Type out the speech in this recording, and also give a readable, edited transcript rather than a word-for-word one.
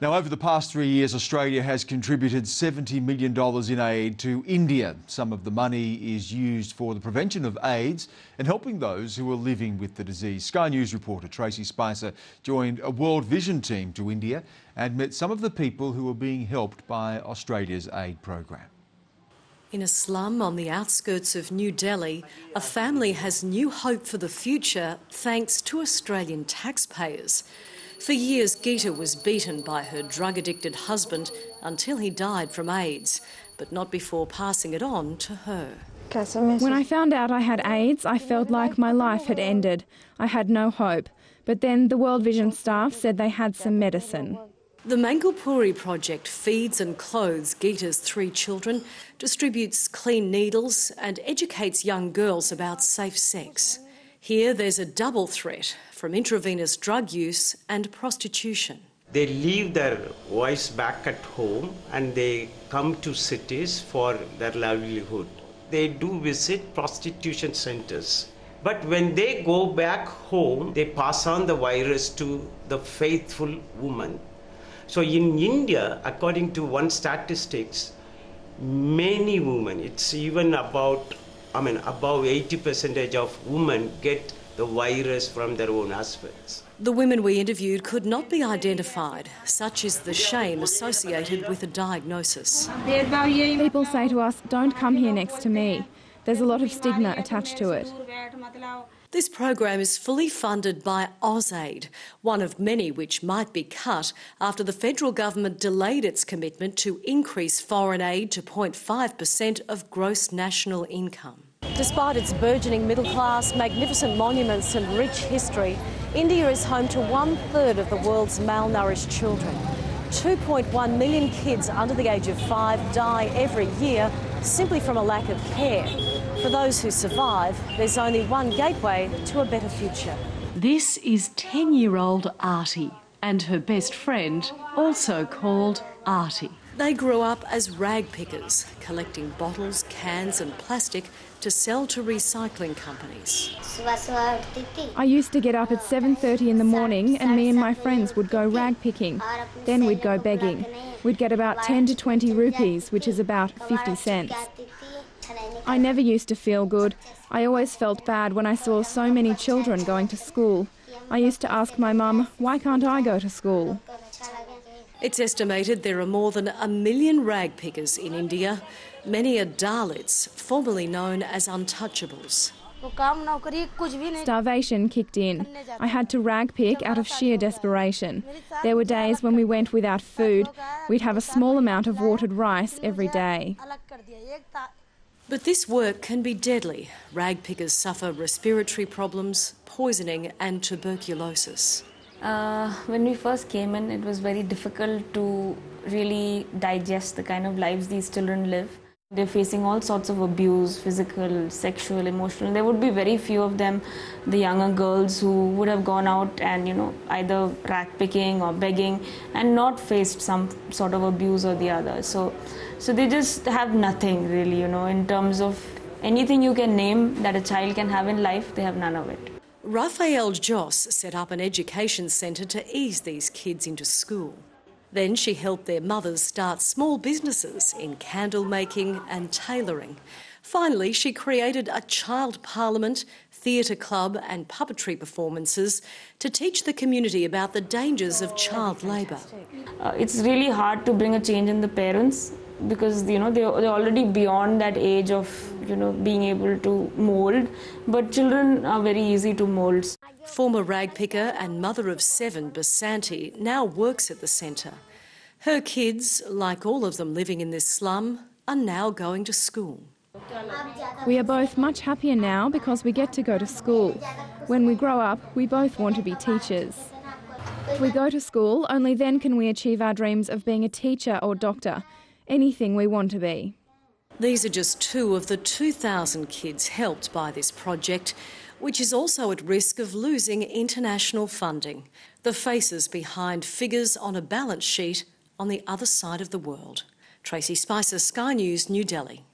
Now, over the past 3 years, Australia has contributed $70 million in aid to India. Some of the money is used for the prevention of AIDS and helping those who are living with the disease. Sky News reporter Tracey Spicer joined a World Vision team to India and met some of the people who are being helped by Australia's aid program. In a slum on the outskirts of New Delhi, a family has new hope for the future thanks to Australian taxpayers. For years, Geeta was beaten by her drug-addicted husband until he died from AIDS, but not before passing it on to her. When I found out I had AIDS, I felt like my life had ended. I had no hope. But then the World Vision staff said they had some medicine. The Mangalpuri project feeds and clothes Geeta's 3 children, distributes clean needles and educates young girls about safe sex. Here there's a double threat from intravenous drug use and prostitution. They leave their wives back at home and they come to cities for their livelihood. They do visit prostitution centres. But when they go back home, they pass on the virus to the faithful woman. So in India, according to one statistics, many women, it's even above 80% of women get the virus from their own husbands. The women we interviewed could not be identified. Such is the shame associated with a diagnosis. People say to us, "Don't come here next to me." There's a lot of stigma attached to it. This program is fully funded by AusAid, one of many which might be cut after the federal government delayed its commitment to increase foreign aid to 0.5% of gross national income. Despite its burgeoning middle class, magnificent monuments and rich history, India is home to 1/3 of the world's malnourished children. 2.1 million kids under the age of 5 die every year simply from a lack of care. For those who survive, there's only one gateway to a better future. This is 10-year-old Artie and her best friend, also called Artie. They grew up as rag pickers, collecting bottles, cans and plastic to sell to recycling companies. I used to get up at 7:30 in the morning and me and my friends would go rag picking. Then we'd go begging. We'd get about 10 to 20 rupees, which is about 50 cents. I never used to feel good. I always felt bad when I saw so many children going to school. I used to ask my mum, why can't I go to school? It's estimated there are more than 1 million rag pickers in India. Many are Dalits, formerly known as untouchables. Starvation kicked in. I had to rag pick out of sheer desperation. There were days when we went without food. We'd have a small amount of watered rice every day. But this work can be deadly. Rag pickers suffer respiratory problems, poisoning and tuberculosis. When we first came in, it was very difficult to really digest the kind of lives these children live. They're facing all sorts of abuse, physical, sexual, emotional. There would be very few of them, the younger girls, who would have gone out and, either rag picking or begging and not faced some sort of abuse or the other. So they just have nothing really, in terms of anything you can name that a child can have in life, they have none of it. Raphael Joss set up an education centre to ease these kids into school. Then she helped their mothers start small businesses in candle making and tailoring. Finally, she created a child parliament, theatre club and puppetry performances to teach the community about the dangers of child labour. It's really hard to bring a change in the parents because, they're already beyond that age of, being able to mould. But children are very easy to mould. Former rag picker and mother of 7, Basanti, now works at the centre. Her kids, like all of them living in this slum, are now going to school. We are both much happier now because we get to go to school. When we grow up, we both want to be teachers. If we go to school, only then can we achieve our dreams of being a teacher or doctor, anything we want to be. These are just 2 of the 2,000 kids helped by this project, which is also at risk of losing international funding. The faces behind figures on a balance sheet on the other side of the world. Tracey Spicer, Sky News, New Delhi.